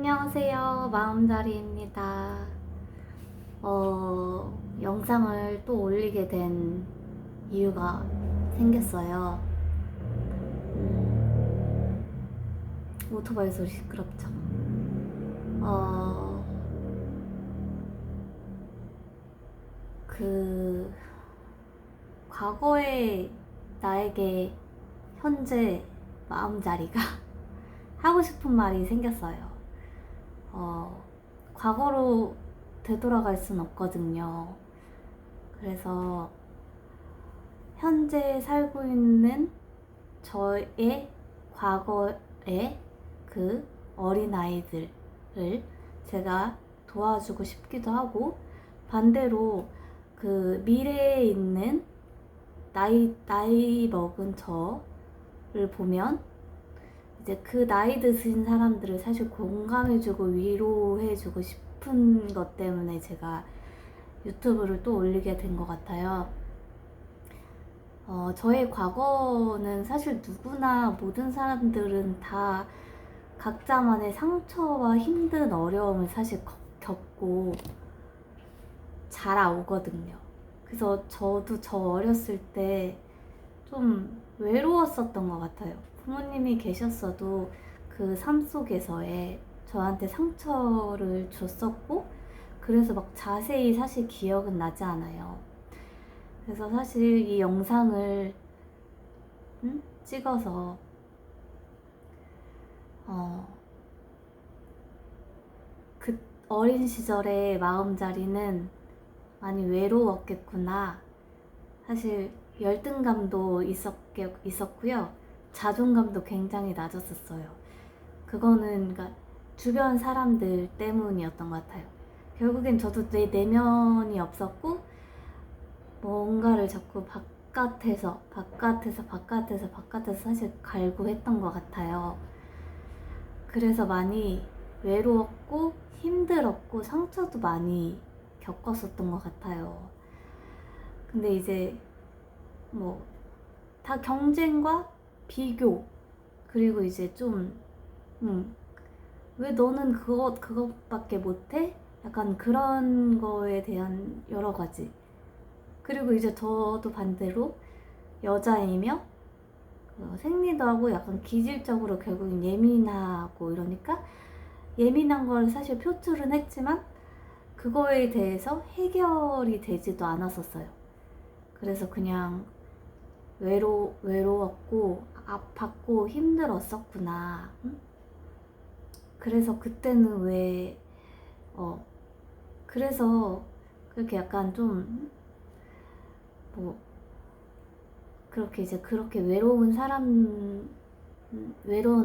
안녕하세요. 마음자리입니다. 영상을 또 올리게 된 이유가 생겼어요. 오토바이 소리 시끄럽죠? 어, 그, 과거의 나에게 현재 마음자리가 하고 싶은 말이 생겼어요. 과거로 되돌아갈 순 없거든요. 그래서 현재 살고 있는 저의 과거의 그 어린아이들을 제가 도와주고 싶기도 하고, 반대로 그 미래에 있는 나이 먹은 저를 보면 이제 그 나이 드신 사람들을 사실 공감해주고 위로해주고 싶은 것 때문에 제가 유튜브를 또 올리게 된 것 같아요. 저의 과거는 사실 누구나 모든 사람들은 다 각자만의 상처와 힘든 어려움을 사실 겪고 자라오거든요. 그래서 저도 저 어렸을 때 좀 외로웠었던 것 같아요. 부모님이 계셨어도 그 삶 속에서의 저한테 상처를 줬었고, 그래서 막 자세히 사실 기억은 나지 않아요. 그래서 사실 이 영상을 찍어서 그 어린 시절의 마음자리는 많이 외로웠겠구나. 사실 열등감도 있었고요. 자존감도 굉장히 낮았었어요. 그거는 그러니까 주변 사람들 때문이었던 것 같아요. 결국엔 저도 내 내면이 없었고, 뭔가를 자꾸 바깥에서 사실 갈구했던 것 같아요. 그래서 많이 외로웠고 힘들었고 상처도 많이 겪었었던 것 같아요. 근데 이제 뭐 다 경쟁과 비교, 그리고 이제 좀 왜 너는 그것밖에 못해? 약간 그런 거에 대한 여러 가지. 그리고 이제 저도 반대로 여자이며 생리도 하고 약간 기질적으로 결국은 예민하고 이러니까 예민한 걸 사실 표출은 했지만 그거에 대해서 해결이 되지도 않았었어요. 그래서 그냥 외로웠고 아팠고 힘들었었구나. 그래서 그때는 그래서 그렇게 약간 좀 그렇게 이제 그렇게 외로운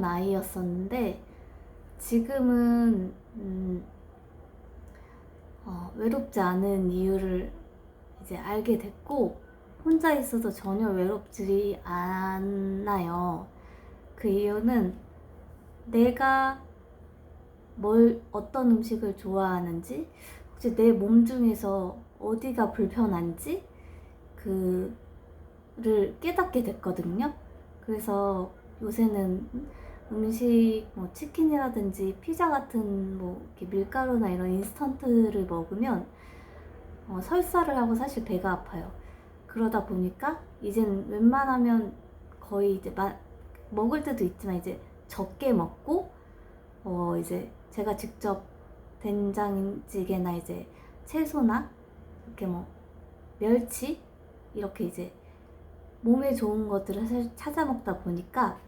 아이였었는데, 지금은 외롭지 않은 이유를 이제 알게 됐고, 혼자 있어도 전혀 외롭지 않아요. 그 이유는 내가 어떤 음식을 좋아하는지, 혹시 내 몸 중에서 어디가 불편한지 그를 깨닫게 됐거든요. 그래서 요새는 음식 치킨이라든지 피자 같은 이렇게 밀가루나 이런 인스턴트를 먹으면 설사를 하고 사실 배가 아파요. 그러다 보니까 이젠 웬만하면 거의 이제 먹을 때도 있지만 이제 적게 먹고, 이제 제가 직접 된장찌개나 이제 채소나 이렇게 멸치 이렇게 이제 몸에 좋은 것들을 사실 찾아 먹다 보니까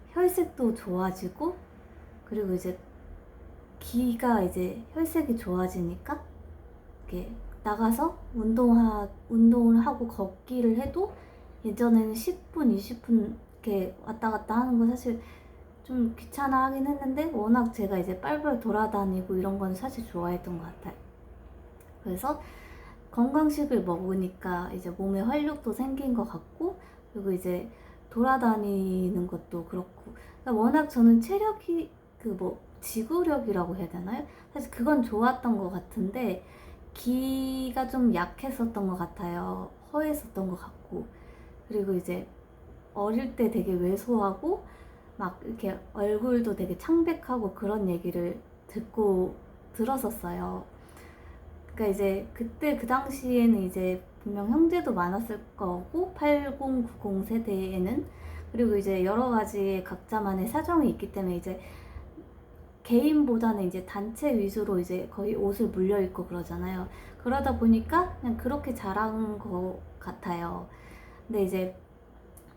혈색도 좋아지고, 그리고 이제 이제 혈색이 좋아지니까 이렇게 나가서 운동을 하고 걷기를 해도 예전에는 10분, 20분 이렇게 왔다 갔다 하는 거 사실 좀 귀찮아 하긴 했는데, 워낙 제가 이제 빨빨 돌아다니고 이런 건 사실 좋아했던 것 같아요. 그래서 건강식을 먹으니까 이제 몸에 활력도 생긴 것 같고, 그리고 이제 돌아다니는 것도 그렇고, 그러니까 워낙 저는 체력이 지구력이라고 해야 되나요? 사실 그건 좋았던 것 같은데 기가 좀 약했었던 것 같아요. 허했었던 것 같고, 그리고 이제 어릴 때 되게 왜소하고 막 이렇게 얼굴도 되게 창백하고 그런 얘기를 듣고 들었었어요. 그러니까 이제 그때 그 당시에는 이제 분명 형제도 많았을 거고 8090 세대에는, 그리고 이제 여러 가지 각자만의 사정이 있기 때문에 이제 개인보다는 이제 단체 위주로 이제 거의 옷을 물려 입고 그러잖아요. 그러다 보니까 그냥 그렇게 자란 것 같아요. 근데 이제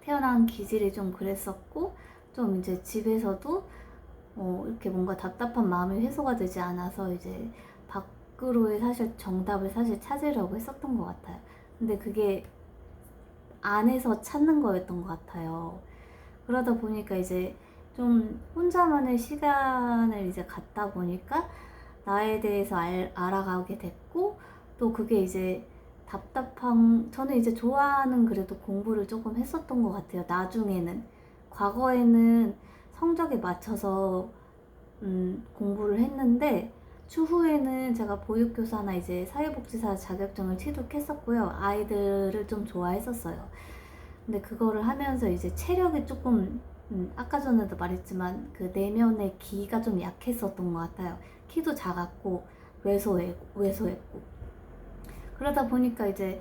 태어난 기질이 좀 그랬었고, 좀 이제 집에서도 이렇게 뭔가 답답한 마음이 해소가 되지 않아서 이제 밖으로의 사실 정답을 사실 찾으려고 했었던 것 같아요. 근데 그게 안에서 찾는 거였던 것 같아요. 그러다 보니까 이제 좀 혼자만의 시간을 이제 갖다 보니까 나에 대해서 알아가게 됐고, 또 그게 이제 저는 이제 좋아하는 그래도 공부를 조금 했었던 것 같아요. 나중에는. 과거에는 성적에 맞춰서 공부를 했는데, 추후에는 제가 보육교사나 이제 사회복지사 자격증을 취득했었고요. 아이들을 좀 좋아했었어요. 근데 그거를 하면서 이제 체력이 조금, 아까 전에도 말했지만 그 내면의 기가 좀 약했었던 것 같아요. 키도 작았고 왜소했고 그러다 보니까 이제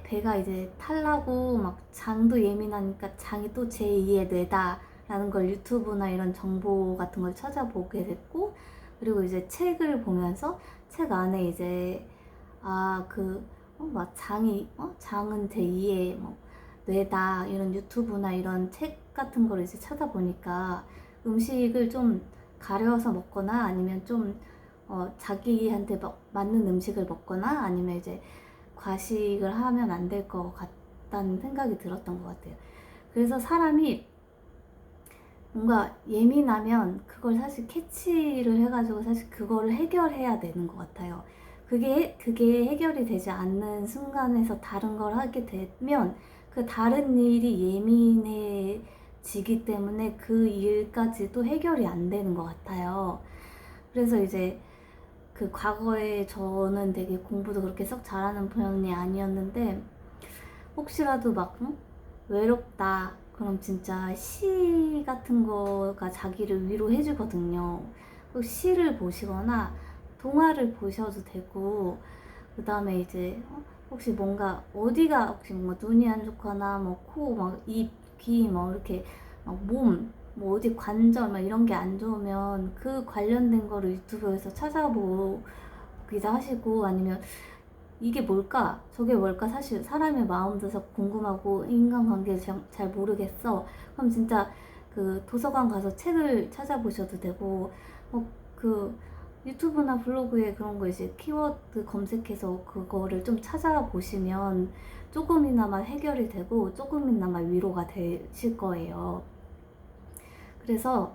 배가 이제 탈나고 막 장도 예민하니까 장이 또 제2의 뇌다라는 걸 유튜브나 이런 정보 같은 걸 찾아보게 됐고, 그리고 이제 책을 보면서 책 안에 이제 막 장은 제2의 뭐 뇌다 이런 유튜브나 이런 책 같은 걸 이제 찾아보니까 음식을 좀 가려서 먹거나 아니면 좀 자기한테 맞는 음식을 먹거나 아니면 이제 과식을 하면 안 될 것 같다는 생각이 들었던 것 같아요. 그래서 사람이 뭔가 예민하면 그걸 사실 캐치를 해가지고 사실 그거를 해결해야 되는 것 같아요. 그게 해결이 되지 않는 순간에서 다른 걸 하게 되면 그 다른 일이 예민해지기 때문에 그 일까지도 해결이 안 되는 것 같아요. 그래서 이제 그 과거에 저는 되게 공부도 그렇게 썩 잘하는 편이 아니었는데, 혹시라도 막 외롭다 그럼 진짜 시 같은 거가 자기를 위로해주거든요. 시를 보시거나 동화를 보셔도 되고, 그 다음에 이제 혹시 뭔가 어디가 혹시 뭔가 눈이 안 좋거나 뭐 코, 막 입, 귀, 뭐 이렇게 막 몸, 뭐 어디 관절 막 이런 게 안 좋으면 그 관련된 거를 유튜브에서 찾아보기도 하시고, 아니면 이게 뭘까? 저게 뭘까? 사실 사람의 마음도 궁금하고 인간관계 잘 모르겠어. 그럼 진짜 그 도서관 가서 책을 찾아보셔도 되고, 그 유튜브나 블로그에 그런 거 이제 키워드 검색해서 그거를 좀 찾아보시면 조금이나마 해결이 되고 조금이나마 위로가 되실 거예요. 그래서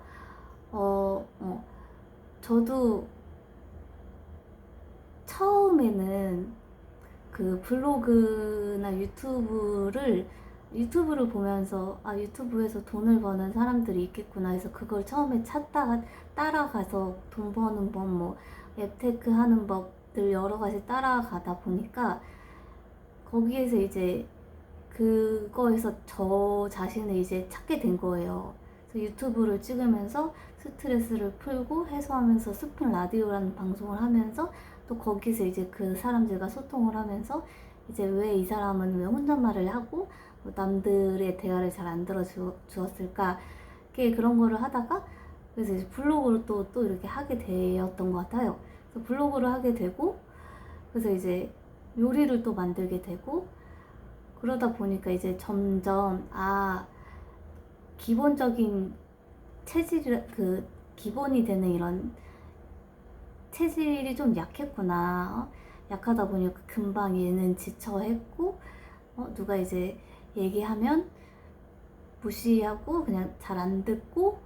저도 처음에는 그 블로그나 유튜브를 보면서 유튜브에서 돈을 버는 사람들이 있겠구나 해서 그걸 처음에 찾다가 따라가서 돈 버는 법, 뭐 앱테크 하는 법들 여러 가지 따라가다 보니까 거기에서 이제 그거에서 저 자신을 이제 찾게 된 거예요. 그래서 유튜브를 찍으면서 스트레스를 풀고 해소하면서 스푼 라디오라는 방송을 하면서 또 거기서 이제 그 사람들과 소통을 하면서 이제 왜 이 사람은 왜 혼잣말을 하고 남들의 대화를 잘 안 들어주었을까, 그런 거를 하다가 그래서 이제 블로그를 또 이렇게 하게 되었던 것 같아요. 그래서 블로그를 하게 되고, 그래서 이제 요리를 또 만들게 되고, 그러다 보니까 이제 점점 기본적인 기본이 되는 이런 체질이 좀 약했구나. 약하다 보니까 금방 얘는 지쳐했고, 누가 이제 얘기하면 무시하고 그냥 잘 안 듣고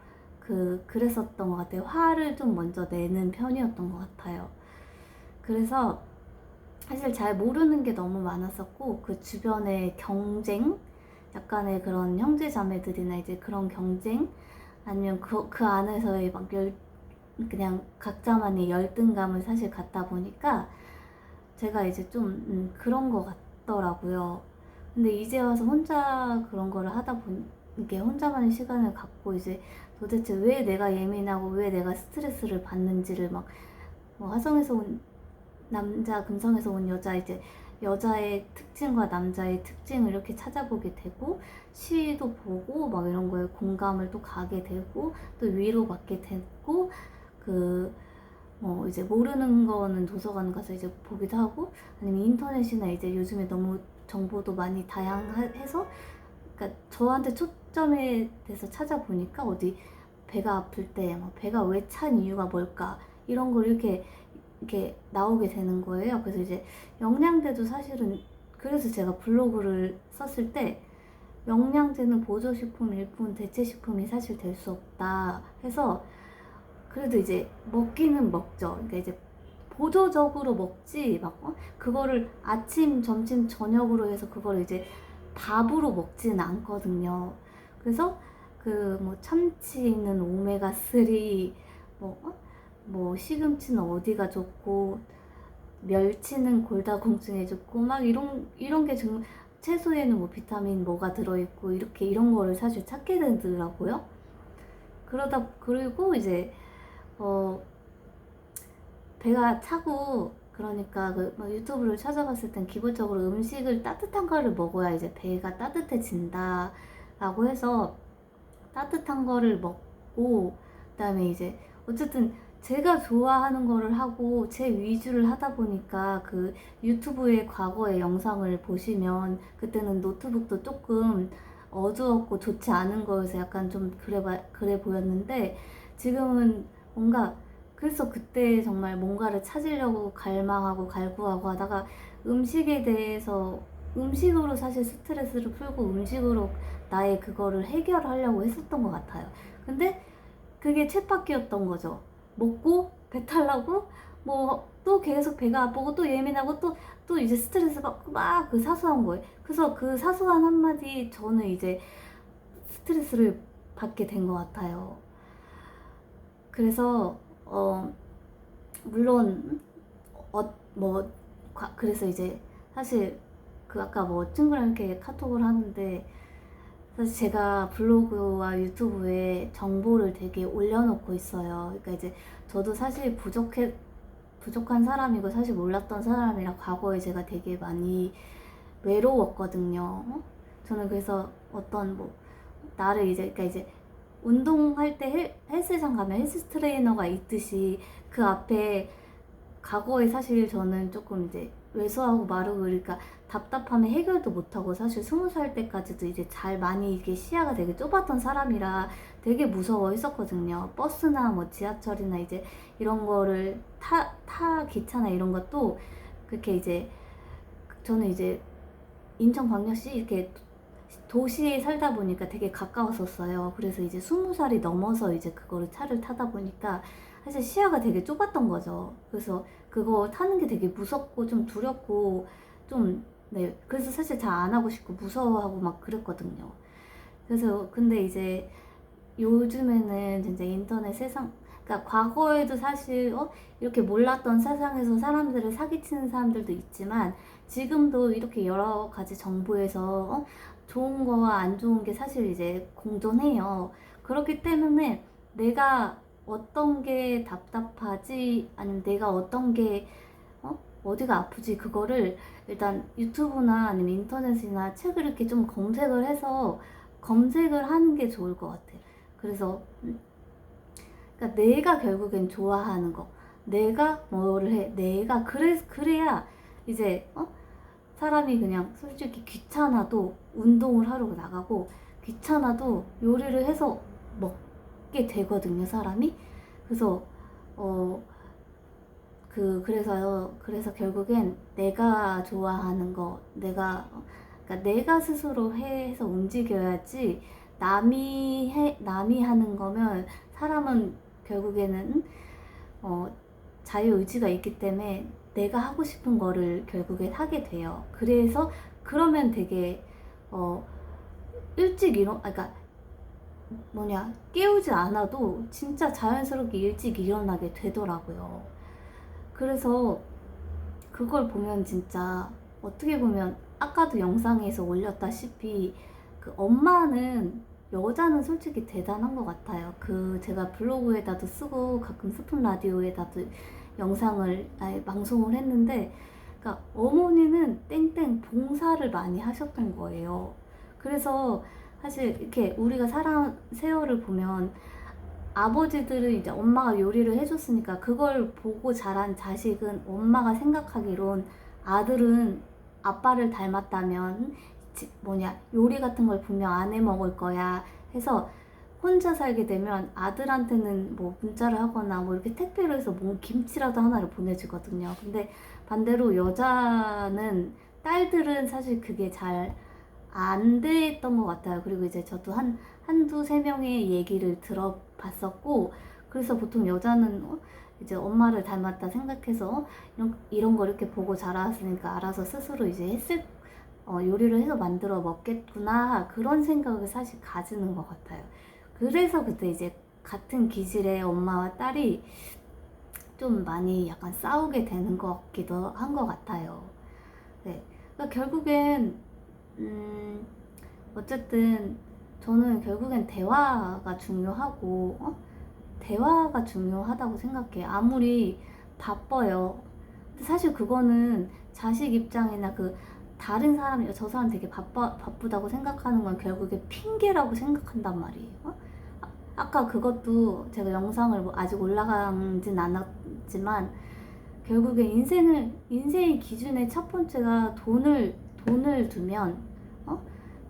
그랬었던 것 같아요. 화를 좀 먼저 내는 편이었던 것 같아요. 그래서 사실 잘 모르는 게 너무 많았었고, 그 주변의 경쟁, 약간의 그런 형제 자매들이나 이제 그런 경쟁, 아니면 그 안에서의 막 그냥 각자만의 열등감을 사실 갖다 보니까 제가 이제 좀 그런 것 같더라고요. 근데 이제 와서 혼자 그런 거를 하다 보니 이게 혼자만의 시간을 갖고 이제 도대체 왜 내가 예민하고 왜 내가 스트레스를 받는지를 막 화성에서 온 남자, 금성에서 온 여자, 이제 여자의 특징과 남자의 특징을 이렇게 찾아보게 되고, 시도 보고 막 이런 거에 공감을 또 가게 되고, 또 위로받게 되고, 이제 모르는 거는 도서관 가서 이제 보기도 하고, 아니면 인터넷이나 이제 요즘에 너무 정보도 많이 다양해서, 그러니까 저한테 초점에 대해서 찾아보니까 어디 배가 아플 때 배가 왜 찬 이유가 뭘까 이런 걸 이렇게 나오게 되는 거예요. 그래서 이제 영양제도 사실은, 그래서 제가 블로그를 썼을 때 영양제는 보조식품일 뿐 대체식품이 사실 될 수 없다 해서, 그래도 이제 먹기는 먹죠. 그러니까 이제 보조적으로 먹지 그거를 아침, 점심, 저녁으로 해서 그걸 이제 밥으로 먹지는 않거든요. 그래서 참치 있는 오메가3, 시금치는 어디가 좋고, 멸치는 골다공증에 좋고, 막 이런 게 채소에는 비타민 뭐가 들어있고, 이런 거를 사실 찾게 되더라고요. 그리고 이제, 배가 차고, 그러니까 유튜브를 찾아봤을 땐 기본적으로 음식을 따뜻한 거를 먹어야 이제 배가 따뜻해진다 라고 해서 따뜻한 거를 먹고, 그다음에 이제 어쨌든 제가 좋아하는 거를 하고 제 위주를 하다 보니까, 유튜브의 과거의 영상을 보시면 그때는 노트북도 조금 어두웠고 좋지 않은 거여서 약간 좀 그래 보였는데, 지금은 뭔가, 그래서 그때 정말 뭔가를 찾으려고 갈망하고 갈구하고 하다가 음식으로 사실 스트레스를 풀고 음식으로 나의 그거를 해결하려고 했었던 것 같아요. 근데 그게 쳇바퀴였던 거죠. 먹고 배탈 나고 또 계속 배가 아프고 또 예민하고 또 이제 스트레스 받고 막 사소한 거예요. 그래서 그 사소한 한마디 저는 이제 스트레스를 받게 된 것 같아요. 그래서 물론 그래서 이제 사실 아까 친구랑 이렇게 카톡을 하는데, 사실 제가 블로그와 유튜브에 정보를 되게 올려놓고 있어요. 그러니까 이제 저도 사실 부족한 사람이고 사실 몰랐던 사람이라 과거에 제가 되게 많이 외로웠거든요. 저는 그래서 나를 그러니까 이제 운동할 때 헬스장 가면 헬스 트레이너가 있듯이 그 앞에, 과거에 사실 저는 조금 이제 왜소하고 마르고, 그러니까 답답함에 해결도 못하고, 사실 20살 때까지도 이제 많이 이게 시야가 되게 좁았던 사람이라 되게 무서워했었거든요. 버스나 지하철이나 이제 이런 거를 기차나 이런 것도 그렇게 이제, 저는 이제 인천광역시 이렇게 도시에 살다 보니까 되게 가까웠었어요. 그래서 이제 20살이 넘어서 이제 차를 타다 보니까 사실 시야가 되게 좁았던 거죠. 그래서 그거 타는 게 되게 무섭고 좀 두렵고 네. 그래서 사실 잘 안 하고 싶고 무서워하고 막 그랬거든요. 그래서 근데 이제 요즘에는 진짜 인터넷 세상, 그러니까 과거에도 사실 이렇게 몰랐던 세상에서 사람들을 사기치는 사람들도 있지만, 지금도 이렇게 여러 가지 정보에서 좋은 거와 안 좋은 게 사실 이제 공존해요. 그렇기 때문에 내가 어떤 게 답답하지, 아니면 내가 어떤 게 어디가 아프지, 그거를 일단 유튜브나 아니면 인터넷이나 책을 이렇게 좀 검색을 하는 게 좋을 것 같아요. 그래서 그러니까 내가 결국엔 좋아하는 거, 내가 뭐를 해, 그래야 이제 사람이 그냥 솔직히 귀찮아도 운동을 하러 나가고, 귀찮아도 요리를 해서 먹게 되거든요, 사람이. 그래서 그래서 결국엔 내가 좋아하는 거, 그러니까 내가 스스로 해서 움직여야지, 남이 하는 거면 사람은 결국에는 자유의지가 있기 때문에 내가 하고 싶은 거를 결국엔 하게 돼요. 그러면 되게 일찍 그러니까 깨우지 않아도 진짜 자연스럽게 일찍 일어나게 되더라고요. 그래서 그걸 보면 진짜 어떻게 보면 아까도 영상에서 올렸다시피, 엄마는 여자는 솔직히 대단한 것 같아요. 그 제가 블로그에다도 쓰고 가끔 스푼 라디오에다도 영상을 방송을 했는데, 그러니까 어머니는 땡땡 봉사를 많이 하셨던 거예요. 그래서 사실 이렇게 우리가 살아 세월을 보면 아버지들은 이제 엄마가 요리를 해줬으니까 그걸 보고 자란 자식은 엄마가 생각하기론 아들은 아빠를 닮았다면 요리 같은 걸 분명 안 해 먹을 거야 해서 혼자 살게 되면 아들한테는 뭐 문자를 하거나 뭐 이렇게 택배로 해서 뭐 김치라도 하나를 보내주거든요. 근데 반대로 여자는, 딸들은 사실 그게 잘 안 됐던 것 같아요. 그리고 이제 저도 한두 세 명의 얘기를 들어봤었고, 그래서 보통 여자는 이제 엄마를 닮았다 생각해서 이런 거 이렇게 보고 자랐으니까 알아서 스스로 이제 요리를 해서 만들어 먹겠구나, 그런 생각을 사실 가지는 것 같아요. 그래서 그때 이제 같은 기질의 엄마와 딸이 좀 많이 약간 싸우게 되는 것 같기도 한 것 같아요. 네. 그러니까 결국엔 어쨌든 저는 결국엔 대화가 중요하고, 대화가 중요하다고 생각해. 아무리 바빠요. 근데 사실 그거는 자식 입장이나 그 다른 사람이 저 사람 되게 바쁘다고 생각하는 건 결국에 핑계라고 생각한단 말이에요. 아까 그것도 제가 영상을 뭐 아직 올라가진 않았지만, 결국에 인생의 기준의 첫 번째가 돈을 두면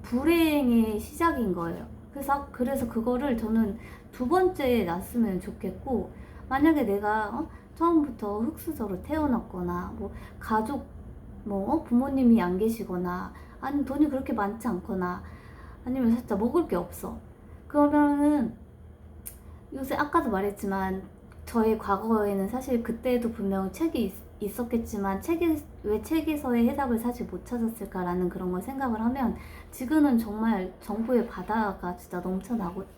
불행의 시작인 거예요. 그래서 그거를 저는 두 번째에 놨으면 좋겠고, 만약에 내가 처음부터 흙수저로 태어났거나 뭐 가족 부모님이 안 계시거나 아니면 돈이 그렇게 많지 않거나 아니면 진짜 먹을 게 없어. 그러면은 요새 아까도 말했지만 저의 과거에는 사실 그때도 분명 책이 있었겠지만 왜 책에서의 해답을 사실 못 찾았을까라는 그런 걸 생각을 하면, 지금은 정말 정보의 바다가 진짜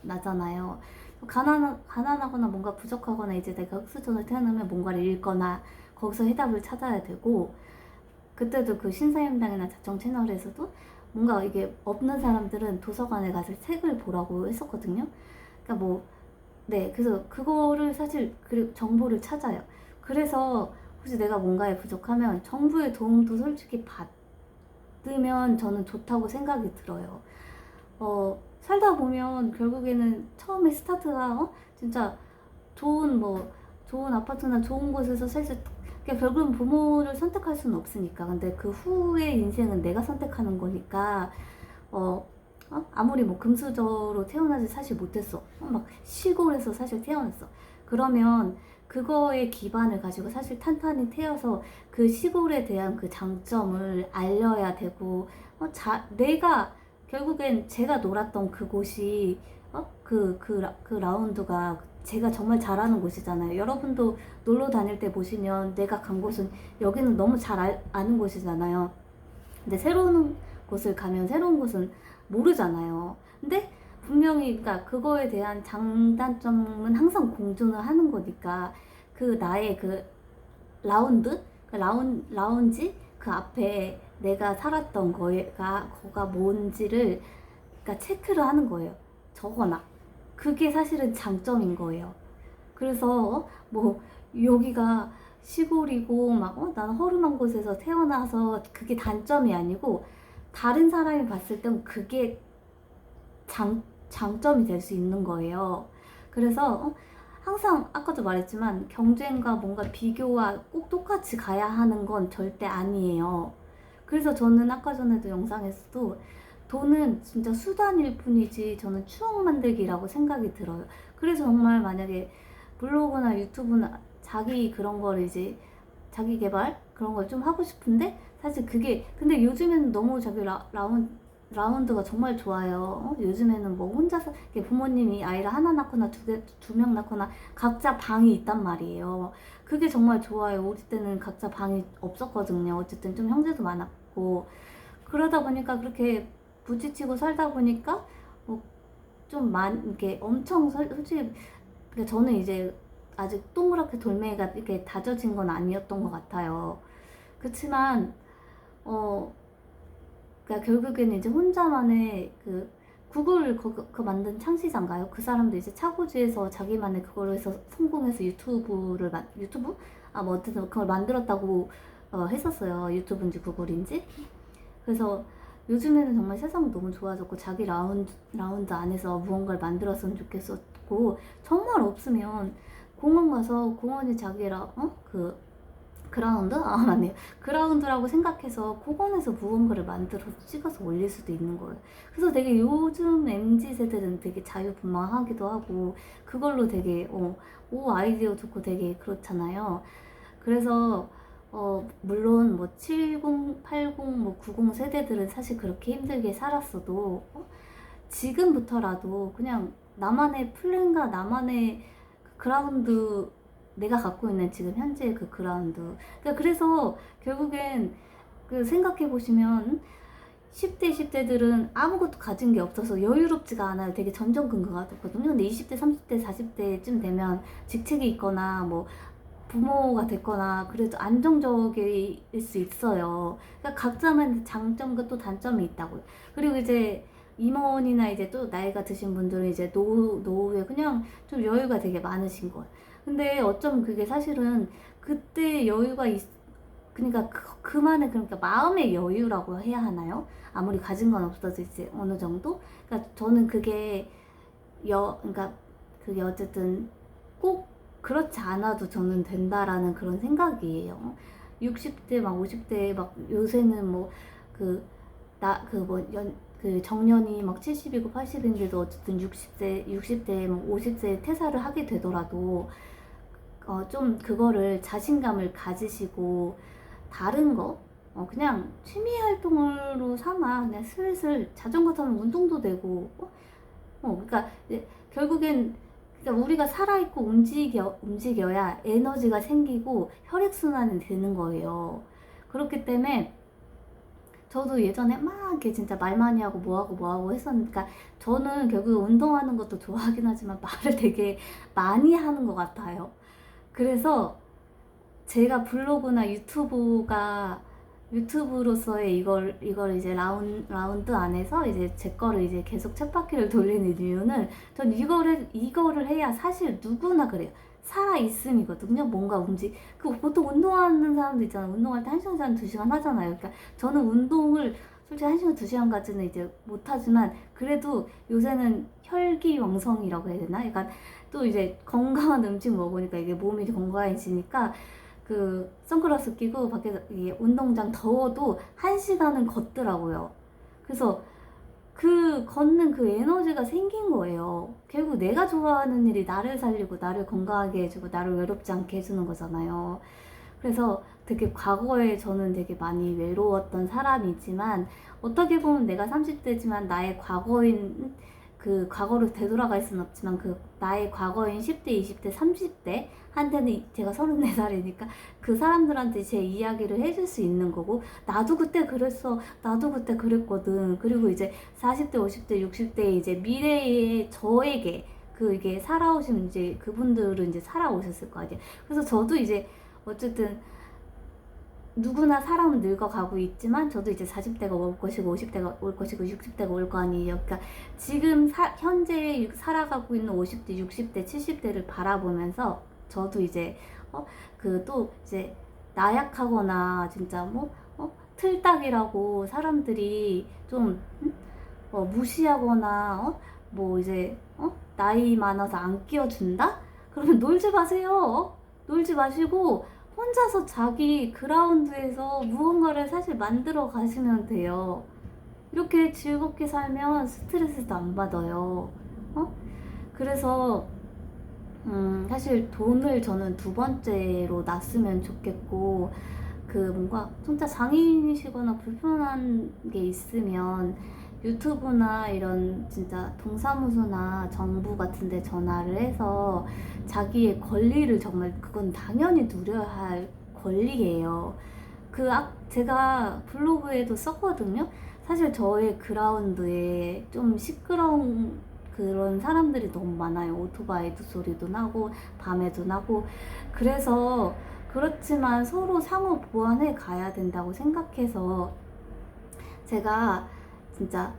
나잖아요. 가난하거나 뭔가 부족하거나 이제 내가 흙수저를 태어나면 뭔가를 읽거나 거기서 해답을 찾아야 되고, 그때도 그 신사임당이나 자청 채널에서도 뭔가 이게 없는 사람들은 도서관에 가서 책을 보라고 했었거든요. 그러니까 네, 그래서 그거를 사실 정보를 찾아요. 그래서 혹시 내가 뭔가에 부족하면 정부의 도움도 솔직히 받으면 저는 좋다고 생각이 들어요. 살다 보면 결국에는 처음에 스타트가 진짜 좋은 아파트나 좋은 곳에서 살 수, 그러니까 결국은 부모를 선택할 수는 없으니까. 근데 그 후의 인생은 내가 선택하는 거니까, 아무리 금수저로 태어나지 사실 못했어. 막 시골에서 사실 태어났어. 그러면 그거에 기반을 가지고 사실 탄탄히 태어서 그 시골에 대한 그 장점을 알려야 되고, 내가 결국엔 제가 놀았던 그곳이 그 라운드가 제가 정말 잘하는 곳이잖아요. 여러분도 놀러 다닐 때 보시면 내가 간 곳은 여기는 너무 잘 아는 곳이잖아요. 근데 새로운 곳을 가면 새로운 곳은 모르잖아요. 근데 분명히 그러니까 그거에 대한 장단점은 항상 공존을 하는 거니까, 그 나의 그 라운지 그 앞에 내가 살았던 거가 뭔지를 그러니까 체크를 하는 거예요. 적어놔. 그게 사실은 장점인 거예요. 그래서 여기가 시골이고 나는 허름한 곳에서 태어나서 그게 단점이 아니고, 다른 사람이 봤을 땐 그게 장점이 될 수 있는 거예요. 그래서 항상 아까도 말했지만 경쟁과 뭔가 비교와 꼭 똑같이 가야 하는 건 절대 아니에요. 그래서 저는 아까 전에도 영상에서도 돈은 진짜 수단일 뿐이지 저는 추억 만들기라고 생각이 들어요. 그래서 정말 만약에 블로그나 유튜브나 자기 그런 거를 이제 자기 개발 그런 걸 좀 하고 싶은데, 사실 그게 근데 요즘에는 너무 자기 라운드가 정말 좋아요. 요즘에는 혼자서 부모님이 아이를 하나 낳거나 두 명 낳거나 각자 방이 있단 말이에요. 그게 정말 좋아요. 우리 때는 각자 방이 없었거든요. 어쨌든 좀 형제도 많았고, 그러다 보니까 그렇게 부딪히고 살다 보니까 이렇게 엄청 솔직히 저는 이제 아직 동그랗게 돌멩이가 이렇게 다져진 건 아니었던 것 같아요. 그렇지만 그러니까 결국에는 이제 혼자만의 그 구글 그 만든 창시자인가요? 그 사람도 이제 차고지에서 자기만의 그걸로 해서 성공해서 유튜브? 아, 뭐 어쨌든 그걸 만들었다고 했었어요. 유튜브인지 구글인지. 그래서 요즘에는 정말 세상이 너무 좋아졌고 자기 라운드 안에서 무언가를 만들었으면 좋겠었고, 정말 없으면 공원 가서 공원이 그 그라운드? 아, 맞네요. 그라운드라고 생각해서 공원에서 무언가를 만들어서 찍어서 올릴 수도 있는 거예요. 그래서 되게 요즘 MZ 세대는 되게 자유분방하기도 하고 그걸로 되게 오, 아이디어 좋고 되게 그렇잖아요. 그래서 물론 뭐 70, 80, 뭐 90 세대들은 사실 그렇게 힘들게 살았어도 지금부터라도 그냥 나만의 플랜과 나만의 그라운드, 내가 갖고 있는 지금 현재의 그 그라운드. 그러니까 그래서 결국엔 그 생각해 보시면 10대, 20대들은 아무것도 가진 게 없어서 여유롭지가 않아요. 되게 전전긍긍하거든요. 근데 20대, 30대, 40대쯤 되면 직책이 있거나 뭐 부모가 됐거나 그래도 안정적일 수 있어요. 그러니까 각자만의 장점과 또 단점이 있다고요. 그리고 이제 임원이나 이제 또 나이가 드신 분들은 이제 노후에 그냥 좀 여유가 되게 많으신 거예요. 근데 어쩌면 그게 사실은 그때 여유가 그러니까 그만의 그러니까 마음의 여유라고 해야 하나요? 아무리 가진 건 없어도 이제 어느 정도? 그러니까 저는 그러니까 그게 어쨌든 꼭 그렇지 않아도 저는 된다라는 그런 생각이에요. 60대 막 50대 막 요새는 뭐 그 정년이 막 70이고 80인데도 어쨌든 60대 뭐 50대 퇴사를 하게 되더라도 좀 그거를 자신감을 가지시고 다른 거 그냥 취미 활동으로 삼아 그냥 슬슬 자전거 타면 운동도 되고 그러니까 결국엔 그러니까 우리가 살아있고 움직여야 에너지가 생기고 혈액순환이 되는 거예요. 그렇기 때문에 저도 예전에 막 이렇게 진짜 말 많이 하고 뭐하고 했었는데, 그러니까 저는 결국 운동하는 것도 좋아하긴 하지만 말을 되게 많이 하는 것 같아요. 그래서 제가 블로그나 유튜브로서의 이걸 이제 라운드 안에서 이제 제 거를 이제 계속 쳇바퀴를 돌리는 이유는 전 이거를 해야 사실 누구나 그래요. 살아있음이거든요. 뭔가 보통 운동하는 사람도 있잖아요. 운동할 때 1시간, 2시간 하잖아요. 그러니까 저는 운동을 솔직히 1시간, 2시간까지는 이제 못하지만 그래도 요새는 혈기왕성이라고 해야 되나? 약간 또 이제 건강한 음식 먹으니까 이게 몸이 건강해지니까 그 선글라스 끼고 밖에서 운동장 더워도 1시간은 걷더라고요. 그래서 그 걷는 그 에너지가 생긴 거예요. 결국 내가 좋아하는 일이 나를 살리고 나를 건강하게 해주고 나를 외롭지 않게 해주는 거잖아요. 그래서 되게 과거에 저는 되게 많이 외로웠던 사람이지만 어떻게 보면 내가 30대지만 나의 그 과거로 되돌아갈 수는 없지만 그 나의 과거인 10대, 20대, 30대 한테는 제가 34살이니까 그 사람들한테 제 이야기를 해줄 수 있는 거고, 나도 그때 그랬어, 나도 그때 그랬거든. 그리고 이제 40대, 50대, 60대 이제 미래의 저에게 이게 살아오신 이제 그분들은 이제 살아오셨을 거 아니에요. 그래서 저도 이제 어쨌든 누구나 사람은 늙어가고 있지만 저도 이제 40대가 올 것이고 50대가 올 것이고 60대가 올 거 아니에요. 그러니까 지금 현재 살아가고 있는 50대, 60대, 70대를 바라보면서 저도 이제 또 이제 나약하거나 진짜 틀딱이라고 사람들이 좀 무시하거나 뭐 이제 나이 많아서 안 끼워준다? 그러면 놀지 마세요. 놀지 마시고 혼자서 자기 그라운드에서 무언가를 사실 만들어 가시면 돼요. 이렇게 즐겁게 살면 스트레스도 안 받아요. 그래서 사실 돈을 저는 두 번째로 놨으면 좋겠고, 뭔가 진짜 장애인이시거나 불편한 게 있으면 유튜브나 이런 진짜 동사무소나 정부 같은 데 전화를 해서 자기의 권리를 정말 그건 당연히 누려야 할 권리예요. 제가 블로그에도 썼거든요. 사실 저의 그라운드에 좀 시끄러운 그런 사람들이 너무 많아요. 오토바이도 소리도 나고 밤에도 나고. 그래서 그렇지만 서로 상호 보완해 가야 된다고 생각해서 제가 진짜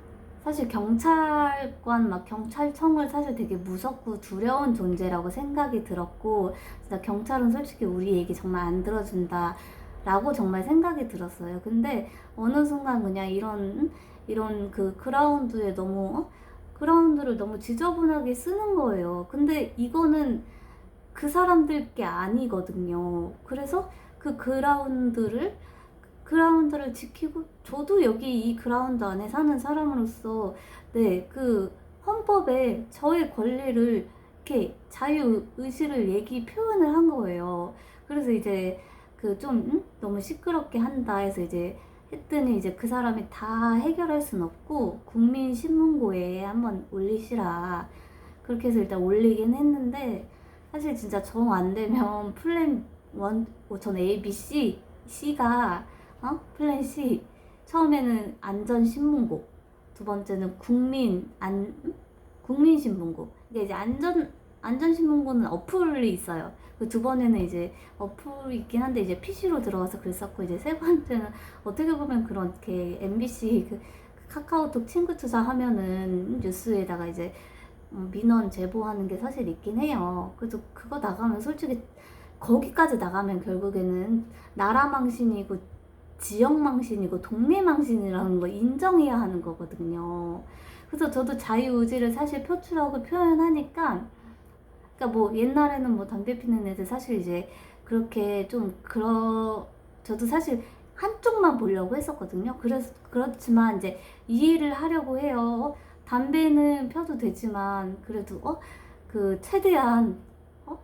사실 경찰관 막 경찰청을 사실 되게 무섭고 두려운 존재라고 생각이 들었고, 진짜 경찰은 솔직히 우리 얘기 정말 안 들어준다 라고 정말 생각이 들었어요. 근데 어느 순간 그냥 이런 그 그라운드에 너무 그라운드를 너무 지저분하게 쓰는 거예요. 근데 이거는 그 사람들 게 아니거든요. 그래서 그 그라운드를 지키고, 저도 여기 이 그라운드 안에 사는 사람으로서 네, 그 헌법에 저의 권리를 이렇게 자유의지를 표현을 한 거예요. 그래서 이제 그 좀 너무 시끄럽게 한다 해서 이제 했더니, 이제 그 사람이 다 해결할 순 없고 국민신문고에 한번 올리시라 그렇게 해서 일단 올리긴 했는데, 사실 진짜 정 안 되면 플랜 1, 전 A, B, C가 플랜 C. 처음에는 안전신문고, 두 번째는 국민신문고. 이게 이제 안전신문고는 어플이 있어요. 그 두 번에는 이제 어플이 있긴 한데 이제 PC로 들어가서 글 썼고, 이제 세 번째는 어떻게 보면 그렇게 MBC 그 카카오톡 친구 투자 하면은 뉴스에다가 이제 민원 제보하는 게 사실 있긴 해요. 그래서 그거 나가면 솔직히 거기까지 나가면 결국에는 나라 망신이고 지역 망신이고 동네 망신이라는 거 인정해야 하는 거거든요. 그래서 저도 자유의지를 사실 표출하고 표현하니까, 그러니까 뭐 옛날에는 뭐 담배 피는 애들 사실 이제 그렇게 저도 사실 한쪽만 보려고 했었거든요. 그렇지만 이제 이해를 하려고 해요. 담배는 펴도 되지만 그래도 그 최대한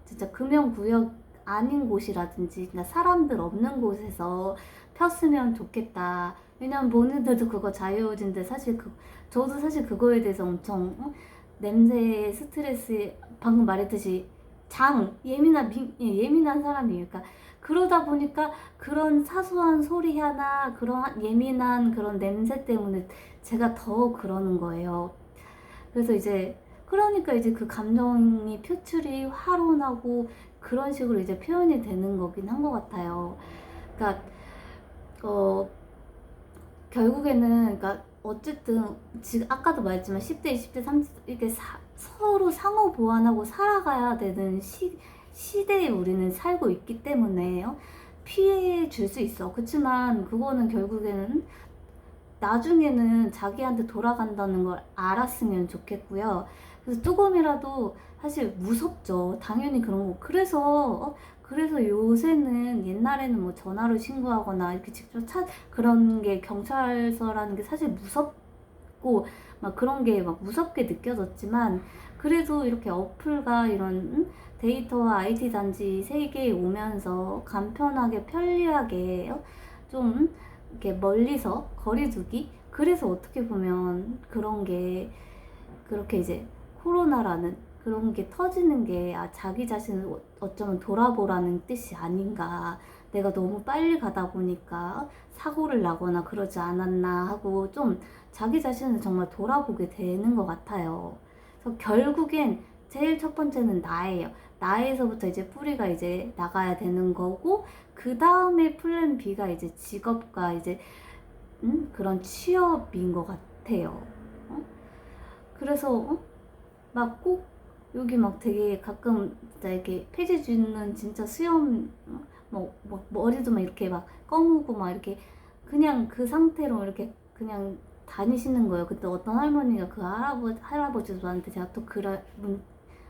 진짜 금연구역 아닌 곳이라든지 그냥 사람들 없는 곳에서 폈으면 좋겠다. 왜냐면 본인들도 그거 자유의지인데, 사실 저도 사실 그거에 대해서 엄청 냄새 스트레스, 방금 말했듯이 예민한 사람이에요. 그러니까 그러다 보니까 그런 사소한 소리 하나, 그런 예민한 그런 냄새 때문에 제가 더 그러는 거예요. 그래서 그러니까 이제 그 감정이 표출이 화로 나고 그런 식으로 이제 표현이 되는 거긴 한 것 같아요. 그러니까 결국에는, 그러니까 어쨌든 지금 아까도 말했지만 10대, 20대, 30대 이렇게 서로 상호 보완하고 살아가야 되는 시대에 우리는 살고 있기 때문에 피해 줄 수 있어. 그렇지만 그거는 결국에는 나중에는 자기한테 돌아간다는 걸 알았으면 좋겠고요. 그래서 조금이라도 사실 무섭죠. 당연히 그런 거. 그래서 요새는, 옛날에는 뭐 전화로 신고하거나 이렇게 직접 그런 게 경찰서라는 게 사실 무섭고 막 그런 게 막 무섭게 느껴졌지만, 그래도 이렇게 어플과 이런 데이터와 IT 단지 세계에 오면서 간편하게 편리하게 좀 이렇게 멀리서 거리두기, 그래서 어떻게 보면 그런 게 그렇게 이제 코로나라는 그런 게 터지는 게 자기 자신을 어쩌면 돌아보라는 뜻이 아닌가. 내가 너무 빨리 가다 보니까 사고를 나거나 그러지 않았나 하고 좀 자기 자신을 정말 돌아보게 되는 것 같아요. 그래서 결국엔 제일 첫 번째는 나예요. 나에서부터 이제 뿌리가 이제 나가야 되는 거고, 그 다음에 플랜 B가 이제 직업과 이제 그런 취업인 것 같아요. 그래서 막 꼭 여기 막 되게 가끔 진짜 이렇게 폐지 주는 진짜 수염 뭐 머리도 막 이렇게 막 검고 막 이렇게 그냥 그 상태로 이렇게 그냥 다니시는 거예요. 그때 어떤 할머니가 그 할아버지한테 제가 또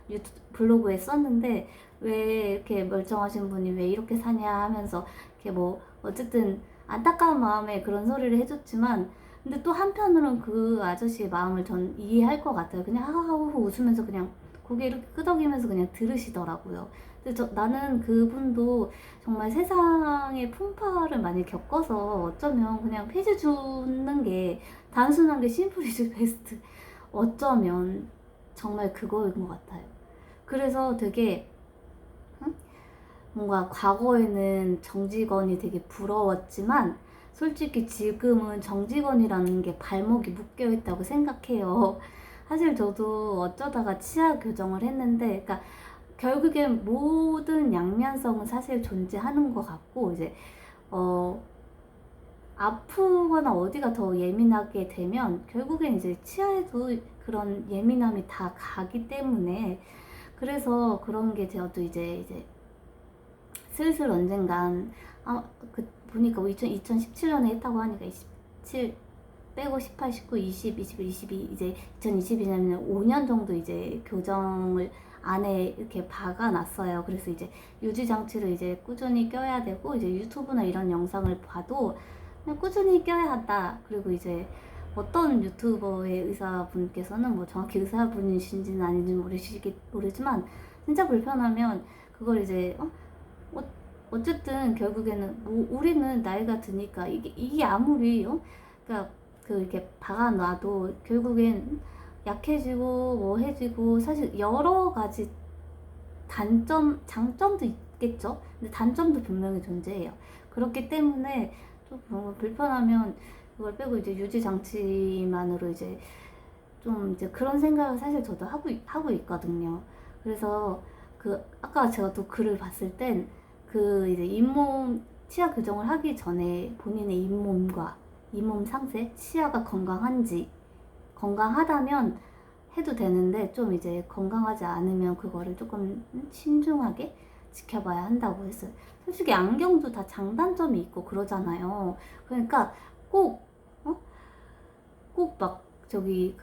유튜브 블로그에 썼는데, 왜 이렇게 멀쩡하신 분이 왜 이렇게 사냐 하면서 이렇게 뭐 어쨌든 안타까운 마음에 그런 소리를 해줬지만, 근데 또 한편으로는 그 아저씨의 마음을 전 이해할 것 같아요. 그냥 하하호호 웃으면서 그냥 고개 이렇게 끄덕이면서 그냥 들으시더라고요. 근데 나는 그분도 정말 세상의 풍파를 많이 겪어서 어쩌면 그냥 폐지 주는 게 단순한 게 심플이즈 베스트, 어쩌면 정말 그거인 것 같아요. 그래서 되게 뭔가 과거에는 정직원이 되게 부러웠지만, 솔직히 지금은 정직원이라는 게 발목이 묶여있다고 생각해요. 사실 저도 어쩌다가 치아 교정을 했는데, 그러니까 결국엔 모든 양면성은 사실 존재하는 것 같고, 이제 아프거나 어디가 더 예민하게 되면 결국엔 이제 치아에도 그런 예민함이 다 가기 때문에, 그래서 그런 게 저도 이제 슬슬 언젠간, 보니까 2017년에 했다고 하니까 27 빼고 18, 19, 20, 21, 22, 이제 2022년에는 5년 정도 이제 교정을 안에 이렇게 박아놨어요. 그래서 이제 유지장치를 이제 꾸준히 껴야 되고, 이제 유튜브나 이런 영상을 봐도 그냥 꾸준히 껴야 한다. 그리고 이제 어떤 유튜버의 의사분께서는 뭐 정확히 의사분이신지는 아닌지는 모르지만 진짜 불편하면 그걸 이제 어쨌든 결국에는 뭐 우리는 나이가 드니까 이게 아무리 그러니까 이렇게 박아놔도 결국엔 약해지고 뭐 해지고, 사실 여러 가지 장점도 있겠죠. 근데 단점도 분명히 존재해요. 그렇기 때문에 좀 불편하면 그걸 빼고 이제 유지 장치만으로 이제 좀 이제 그런 생각을 사실 저도 하고 있거든요. 그래서 아까 제가 또 글을 봤을 땐 이제 잇몸 치아 교정을 하기 전에 본인의 잇몸 상태, 치아가 건강하다면 해도 되는데, 좀 이제 건강하지 않으면 그거를 조금 신중하게 지켜봐야 한다고 했어요. 솔직히 안경도 다 장단점이 있고 그러잖아요. 그러니까 꼭 막 저기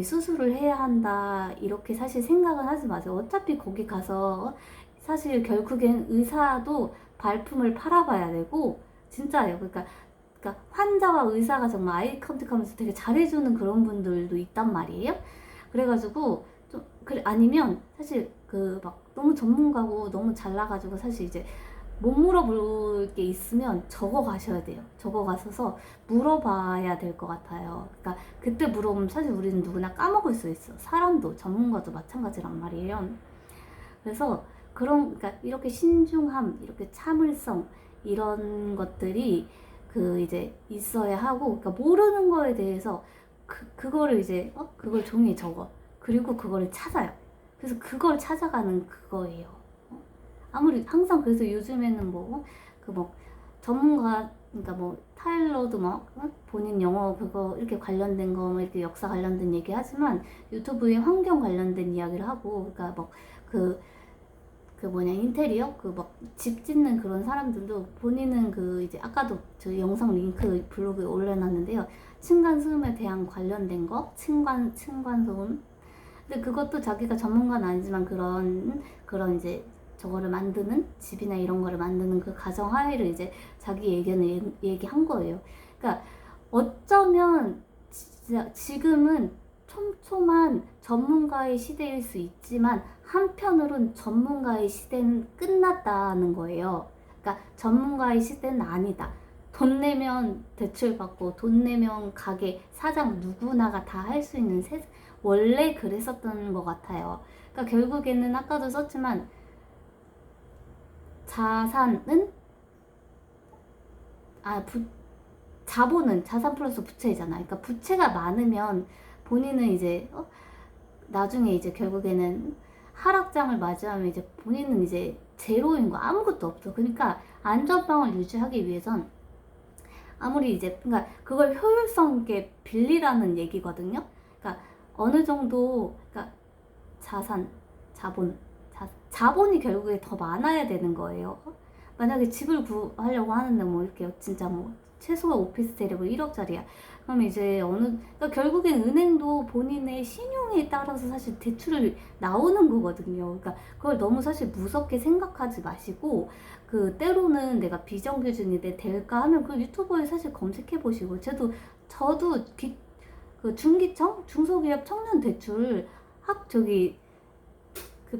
수술을 해야 한다 이렇게 사실 생각은 하지 마세요. 어차피 거기 가서 사실 결국엔 의사도 발품을 팔아봐야 되고, 진짜예요. 그러니까 환자와 의사가 정말 아이 컨택하면서 되게 잘해주는 그런 분들도 있단 말이에요. 그래가지고 아니면 사실 막 너무 전문가고 너무 잘나가지고 사실 이제 못 물어볼 게 있으면 적어 가셔야 돼요. 적어 가셔서 물어봐야 될 것 같아요. 그러니까 그때 물어보면 사실 우리는 누구나 까먹을 수 있어. 사람도 전문가도 마찬가지란 말이에요. 그래서 그러니까 이렇게 신중함, 이렇게 참을성, 이런 것들이 이제 있어야 하고, 그러니까 모르는 거에 대해서 그거를 이제 그걸 종이에 적어. 그리고 그거를 찾아요. 그래서 그걸 찾아가는 그거예요. 아무리 항상, 그래서 요즘에는 뭐 전문가, 그러니까 뭐 타일러도 막 본인 영어 그거 이렇게 관련된 거, 뭐 이렇게 역사 관련된 얘기 하지만 유튜브에 환경 관련된 이야기를 하고, 그러니까 인테리어 집 짓는 그런 사람들도 본인은 이제 아까도 저 영상 링크 블로그에 올려놨는데요. 층간소음에 대한 관련된 거, 층간소음. 근데 그것도 자기가 전문가는 아니지만 그런 이제 저거를 만드는, 집이나 이런 거를 만드는 그 가정 하에를 이제 자기 의견을 얘기한 거예요. 그러니까 어쩌면 진짜 지금은 촘촘한 전문가의 시대일 수 있지만, 한편으론 전문가의 시대는 끝났다는 거예요. 그러니까 전문가의 시대는 아니다. 돈 내면 대출받고 돈 내면 가게 사장 누구나가 다 할 수 있는 원래 그랬었던 것 같아요. 그러니까 결국에는 아까도 썼지만 자본은 자산 플러스 부채잖아. 그러니까 부채가 많으면 본인은 이제 나중에 이제 결국에는 하락장을 맞이하면 이제 본인은 이제 제로인 거, 아무것도 없어. 그러니까 안전빵을 유지하기 위해선 아무리 이제 그러니까 그걸 효율성 있게 빌리라는 얘기거든요. 그러니까 어느 정도, 그러니까 자본이 결국에 더 많아야 되는 거예요. 만약에 집을 구하려고 하는데 뭐 이렇게 진짜 뭐 최소가 오피스텔이 뭐 1억짜리야. 그럼 이제 그러니까 결국엔 은행도 본인의 신용에 따라서 사실 대출을 나오는 거거든요. 그러니까 그걸 너무 사실 무섭게 생각하지 마시고, 때로는 내가 비정규직이 될까 하면 그 유튜브에 사실 검색해 보시고, 저도 중기청, 중소기업 청년 대출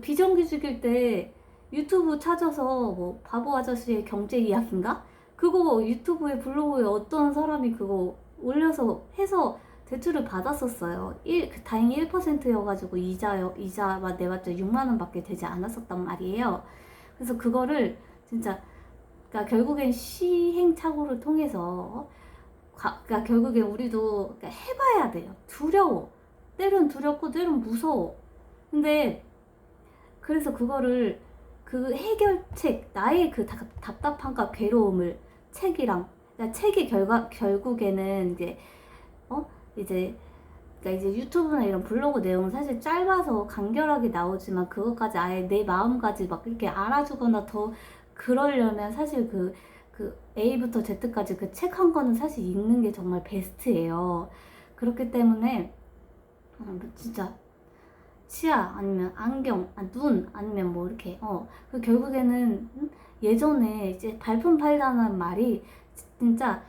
비정규직일 때 유튜브 찾아서 뭐 바보 아저씨의 경제 이야기인가? 그거 유튜브에 블로그에 어떤 사람이 그거 올려서 해서 대출을 받았었어요. 다행히 1%여가지고 이자만 내봤자 6만원 밖에 되지 않았었단 말이에요. 그래서 그거를 진짜, 그러니까 결국엔 시행착오를 통해서 그러니까 결국엔 우리도 해봐야 돼요. 두려워. 때론 두렵고 때론 무서워. 근데 그래서 해결책, 나의 답답함과 괴로움을 책이랑 그러니까 책이 결국에는 이제 이제 그러니까 이제 유튜브나 이런 블로그 내용은 사실 짧아서 간결하게 나오지만 그것까지 아예 내 마음까지 막 이렇게 알아주거나 더 그러려면 사실 그 A부터 Z까지 그 책 한 권은 사실 읽는 게 정말 베스트예요. 그렇기 때문에 진짜 치아 아니면 안경, 눈 아니면 뭐 이렇게 그 결국에는 예전에 이제 발품 팔자는 말이 진짜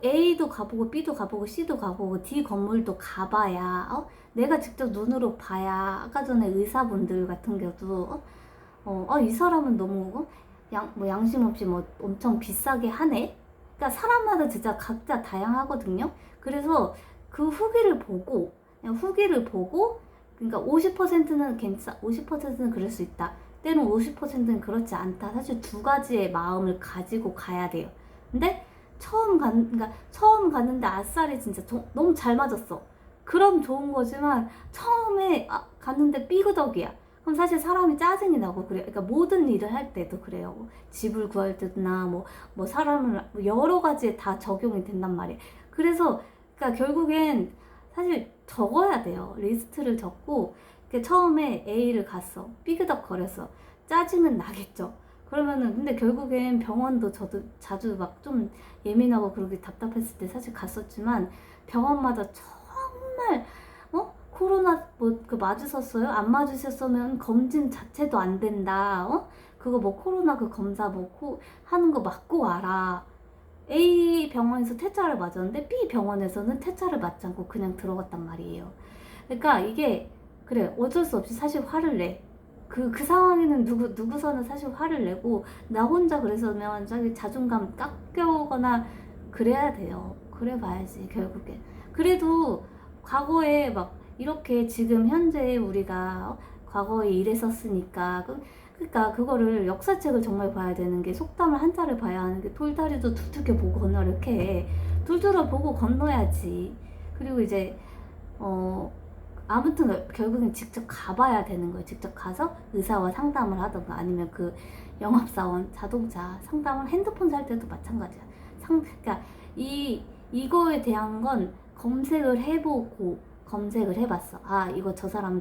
A도 가보고 B도 가보고 C도 가보고 D 건물도 가봐야 내가 직접 눈으로 봐야 아까 전에 의사분들 같은 경우도 이 사람은 너무 뭐 양심 없이 뭐 엄청 비싸게 하네. 그러니까 사람마다 진짜 각자 다양하거든요. 그래서 그 후기를 보고 그러니까 50%는 50%는 그럴 수 있다. 때는 50%는 그렇지 않다. 사실 두 가지의 마음을 가지고 가야 돼요. 근데 그러니까 처음 갔는데 아싸리 진짜 너무 잘 맞았어. 그럼 좋은 거지만 처음에 갔는데 삐그덕이야. 그럼 사실 사람이 짜증이 나고 그래요. 그러니까 모든 일을 할 때도 그래요. 집을 구할 때나 뭐 사람을 여러 가지에 다 적용이 된단 말이에요. 그래서 그러니까 결국엔 사실 적어야 돼요. 리스트를 적고 처음에 A를 갔어. 삐그덕 거렸어. 짜증은 나겠죠. 그러면은 근데 결국엔 병원도 저도 자주 막 좀 예민하고 그러기 답답했을 때 사실 갔었지만 병원마다 정말 코로나 뭐 그 맞으셨어요? 안 맞으셨으면 검진 자체도 안 된다. 그거 뭐 코로나 그 검사 뭐 하는 거 맞고 와라. A 병원에서 퇴짜를 맞았는데 B 병원에서는 퇴짜를 맞지 않고 그냥 들어갔단 말이에요. 그러니까 이게 그래 어쩔 수 없이 사실 화를 내. 그 상황에는 누구서는 사실 화를 내고 나 혼자 그래서면 자기 자존감 깎여오거나 그래야 돼요. 그래 봐야지 결국엔. 그래도 과거에 막 이렇게 지금 현재 우리가 과거에 이랬었으니까 그러니까 그거를 역사책을 정말 봐야 되는 게 속담을 한자를 봐야 하는 게 돌다리도 두들겨 보고 건너를 이렇게 둘둘러 보고 건너야지. 그리고 이제 아무튼 결국엔 직접 가봐야 되는 거예요. 직접 가서 의사와 상담을 하던가 아니면 그 영업사원 자동차 상담을 핸드폰 살 때도 마찬가지야. 그러니까 이거에 대한 건 검색을 해봤어. 이거 저 사람은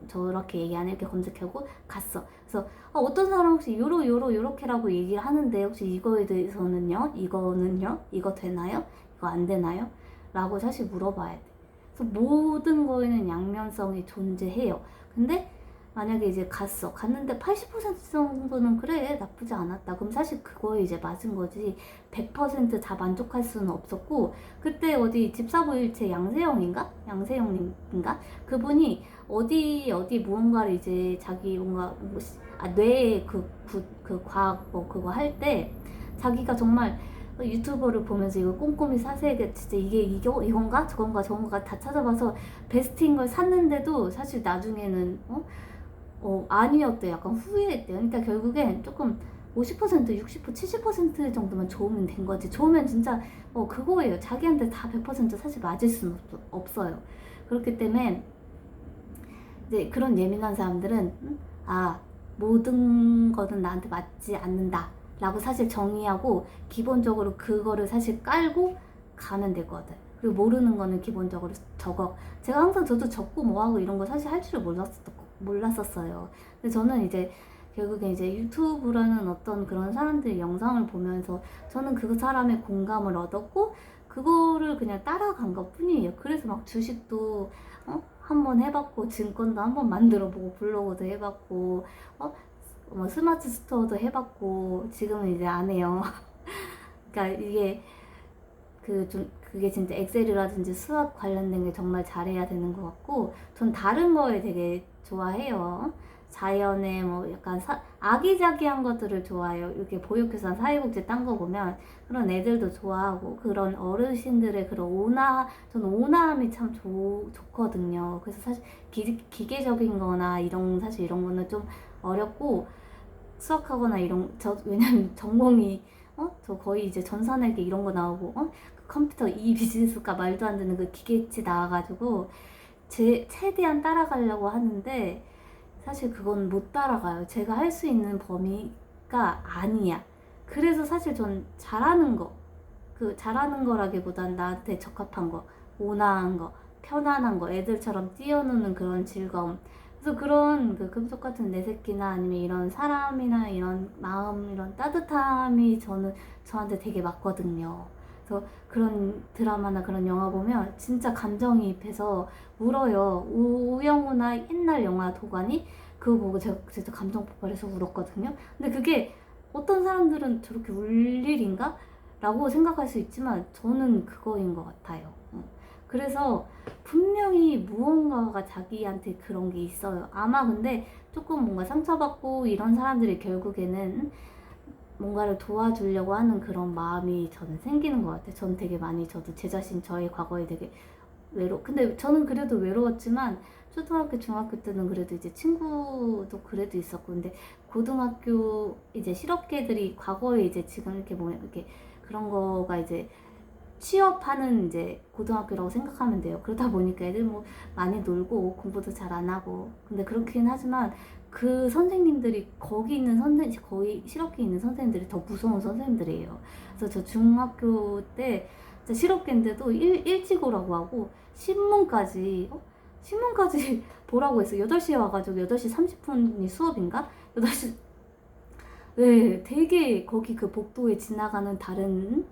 저렇게 얘기하네. 이렇게 검색하고 갔어. 그래서 어떤 사람 혹시 요렇게라고 얘기를 하는데 혹시 이거에 대해서는요? 이거 되나요? 이거 안 되나요? 라고 사실 물어봐야 돼. 그래서 모든 거에는 양면성이 존재해요. 근데 만약에 이제 갔는데 80% 정도는 그래 나쁘지 않았다. 그럼 사실 그거에 이제 맞은 거지 100%다 만족할 수는 없었고 그때 어디 집사부일체 양세형인가 그분이 어디 무언가를 이제 자기 뭔가 뇌의 그 과학 뭐 그거 할 때 자기가 정말 유튜버를 보면서 이거 꼼꼼히 자세하게 진짜 이건가 저건가 다 찾아봐서 베스트인 걸 샀는데도 사실 나중에는 아니었대. 약간 후회했대요. 그러니까 결국엔 조금 50%, 60%, 70% 정도만 좋으면 된 거지. 좋으면 진짜 그거예요. 자기한테 다 100% 사실 맞을 수는 없어요. 그렇기 때문에 이제 그런 예민한 사람들은 모든 거는 나한테 맞지 않는다 라고 사실 정의하고 기본적으로 그거를 사실 깔고 가면 될 것 같아요. 그리고 모르는 거는 기본적으로 제가 항상 저도 적고 뭐하고 이런 거 사실 할 줄을 몰랐었어요. 근데 저는 이제 결국에 이제 유튜브라는 어떤 그런 사람들의 영상을 보면서 저는 그 사람의 공감을 얻었고 그거를 그냥 따라간 것 뿐이에요. 그래서 막 주식도 한번 해봤고 증권도 한번 만들어보고 블로그도 해봤고 뭐 스마트 스토어도 해봤고 지금은 이제 안 해요. 그러니까 이게 그게 진짜 엑셀이라든지 수학 관련된 게 정말 잘해야 되는 것 같고 전 다른 거에 되게 좋아해요. 자연의 뭐 약간 아기자기한 것들을 좋아해요. 이렇게 보육교사 사회복지 딴 거 보면 그런 애들도 좋아하고 그런 어르신들의 저는 온화함이 참 좋거든요. 그래서 사실 기계적인 거나 사실 이런 거는 좀 어렵고 수학하거나 왜냐면 전공이 저 거의 이제 전산회계 이런 거 나오고 그 컴퓨터 이 비즈니스가 말도 안 되는 그 기계치 나와가지고 최대한 따라가려고 하는데 사실 그건 못 따라가요. 제가 할 수 있는 범위가 아니야. 그래서 사실 전 잘하는 거 그 잘하는 거라기보단 나한테 적합한 거, 온화한 거, 편안한 거, 애들처럼 뛰어노는 그런 즐거움. 그래서 그런 그 금속 같은 내 새끼나 아니면 이런 사람이나 이런 마음, 이런 따뜻함이 저한테 되게 맞거든요. 그래서 그런 드라마나 그런 영화 보면 진짜 감정이입해서 울어요. 우영우나 옛날 영화 도가니 그거 보고 제가 진짜 감정 폭발해서 울었거든요. 근데 그게 어떤 사람들은 저렇게 울 일인가? 라고 생각할 수 있지만 저는 그거인 것 같아요. 그래서 분명히 무언가가 자기한테 그런 게 있어요. 아마 근데 조금 뭔가 상처받고 이런 사람들이 결국에는 뭔가를 도와주려고 하는 그런 마음이 저는 생기는 것 같아요. 저는 되게 많이 저도 제 자신 저의 과거에 되게 근데 저는 그래도 외로웠지만 초등학교 중학교 때는 그래도 이제 친구도 그래도 있었고, 근데 고등학교 이제 실업계들이 과거에 이제 지금 이렇게 보면 이렇게 그런 거가 이제 취업하는 이제 고등학교라고 생각하면 돼요. 그러다 보니까 애들 뭐 많이 놀고 공부도 잘 안 하고, 근데 그렇긴 하지만 그 선생님들이 거기 있는 거의 실업계에 있는 선생님들이 더 무서운 선생님들이에요. 그래서 저 중학교 때 실업계인데도 일찍 오라고 하고 신문까지 보라고 했어요. 8시에 와가지고 8시 30분이 수업인가? 8시. 네, 되게 거기 그 복도에 지나가는 다른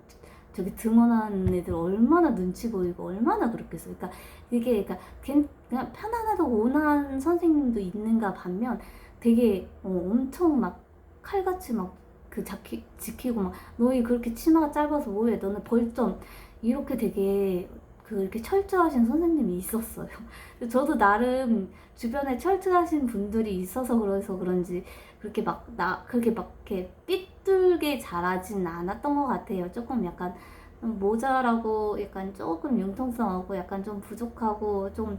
저기 등원하는 애들 얼마나 눈치 보이고 얼마나 그렇겠어요. 그러니까 이게 그냥 편안하고 온화한 선생님도 있는가 반면 되게 엄청 막 칼같이 막 그 지키고 막 너희 그렇게 치마가 짧아서 뭐해 너는 벌점 이렇게 되게 그렇게 철저하신 선생님이 있었어요. 저도 나름 주변에 철저하신 분들이 있어서 그래서 그런지 그렇게 막 이렇게 삐뚤게 자라진 않았던 것 같아요. 조금 약간 모자라고 약간 조금 융통성하고 약간 좀 부족하고 좀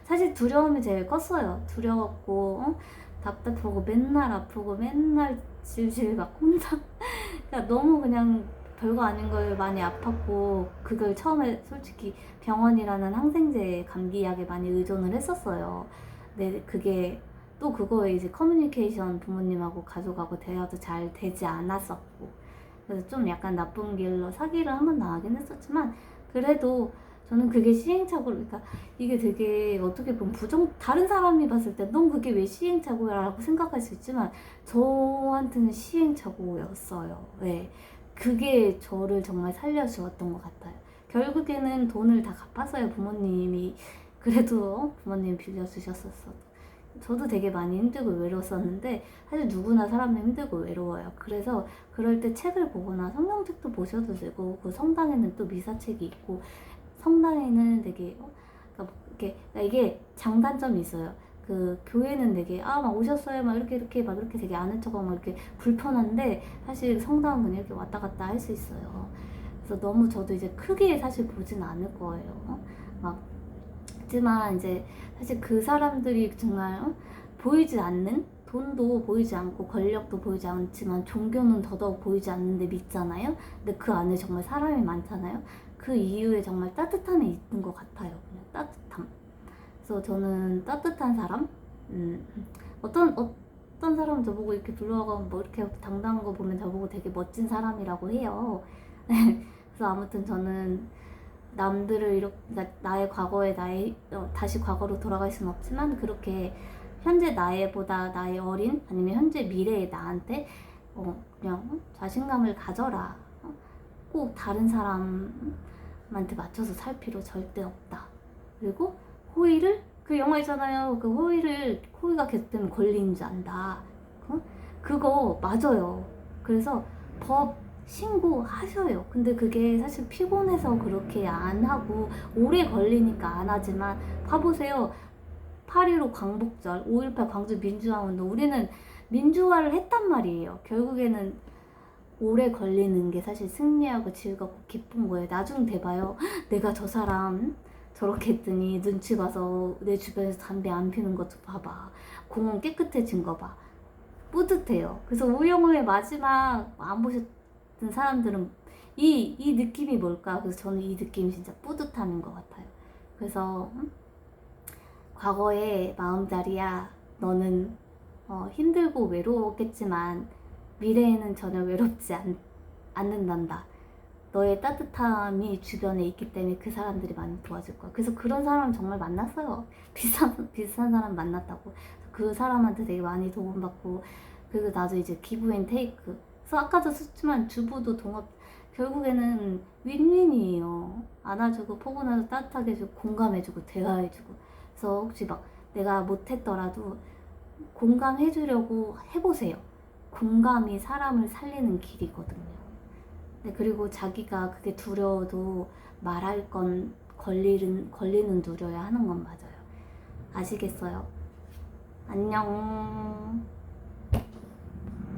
사실 두려움이 제일 컸어요. 두려웠고 답답하고 맨날 아프고 맨날 질질 막 혼자 그러니까 너무 그냥 별거 아닌 걸 많이 아팠고 그걸 처음에 솔직히 병원이라는 항생제 감기약에 많이 의존을 했었어요. 근데 그게 또 그거에 이제 커뮤니케이션 부모님하고 가족하고 대화도 잘 되지 않았었고 그래서 좀 약간 나쁜 길로 사기를 한번 당하긴 했었지만 그래도 저는 그게 시행착오로 그러니까 이게 되게 어떻게 보면 다른 사람이 봤을 때 넌 그게 왜 시행착오야 라고 생각할 수 있지만 저한테는 시행착오였어요. 네. 그게 저를 정말 살려주었던 것 같아요. 결국에는 돈을 다 갚았어요. 부모님이 그래도 부모님 빌려주셨었어. 저도 되게 많이 힘들고 외로웠었는데 사실 누구나 사람은 힘들고 외로워요. 그래서 그럴 때 책을 보거나 성경책도 보셔도 되고 그 성당에는 또 미사책이 있고 성당에는 되게 그러니까 이게 장단점이 있어요. 그 교회는 되게 막 오셨어요 막 이렇게 막 이렇게 되게 아는 척하고 막 이렇게 불편한데 사실 성당은 그냥 이렇게 왔다 갔다 할 수 있어요. 그래서 너무 저도 이제 크게 사실 보진 않을 거예요. 막 하지만 이제 사실 그 사람들이 정말 보이지 않는 돈도 보이지 않고 권력도 보이지 않지만 종교는 더더욱 보이지 않는데 믿잖아요. 근데 그 안에 정말 사람이 많잖아요. 그 이유에 정말 따뜻함이 있는 것 같아요. 그냥 따뜻함. 그래서 저는 따뜻한 사람, 어떤 사람 저보고 이렇게 불러가고 뭐 이렇게 당당한 거 보면 저보고 되게 멋진 사람이라고 해요. 그래서 아무튼 저는 남들을 이렇게 나의 과거에 다시 과거로 돌아갈 수는 없지만 그렇게 현재 나보다 나의 어린 아니면 현재 미래의 나한테 그냥 자신감을 가져라. 꼭 다른 사람한테 맞춰서 살 필요 절대 없다. 그리고 호의를 그 영화 있잖아요. 그 호의가 계속되면 권리인 줄 안다. 그거 맞아요. 그래서 법 신고하셔요. 근데 그게 사실 피곤해서 그렇게 안 하고 오래 걸리니까 안 하지만 봐보세요. 8.15 광복절, 5.18 광주 민주화운동 우리는 민주화를 했단 말이에요. 결국에는 오래 걸리는 게 사실 승리하고 즐겁고 기쁜 거예요. 나중 돼봐요. 내가 저 사람 저렇게 했더니 눈치 봐서 내 주변에서 담배 안 피는 것도 봐봐. 공원 깨끗해진 거 봐. 뿌듯해요. 그래서 우영우의 마지막 안 보셨던 사람들은 이 느낌이 뭘까? 그래서 저는 이 느낌이 진짜 뿌듯함인 것 같아요. 그래서 과거의 마음자리야 너는 힘들고 외로웠겠지만 미래에는 전혀 외롭지 않는단다. 너의 따뜻함이 주변에 있기 때문에 그 사람들이 많이 도와줄 거야. 그래서 그런 사람 정말 만났어요. 비싼 사람 만났다고. 그 사람한테 되게 많이 도움받고, 그리고 나도 이제 기브 앤 테이크. 그래서 아까도 썼지만 주부도 동업, 결국에는 윈윈이에요. 안아주고 포근해서 따뜻하게 해주고 공감해주고 대화해주고. 그래서 혹시 막 내가 못했더라도 공감해주려고 해보세요. 공감이 사람을 살리는 길이거든요. 네, 그리고 자기가 그게 두려워도 말할 건 권리는 누려야 하는 건 맞아요. 아시겠어요? 안녕.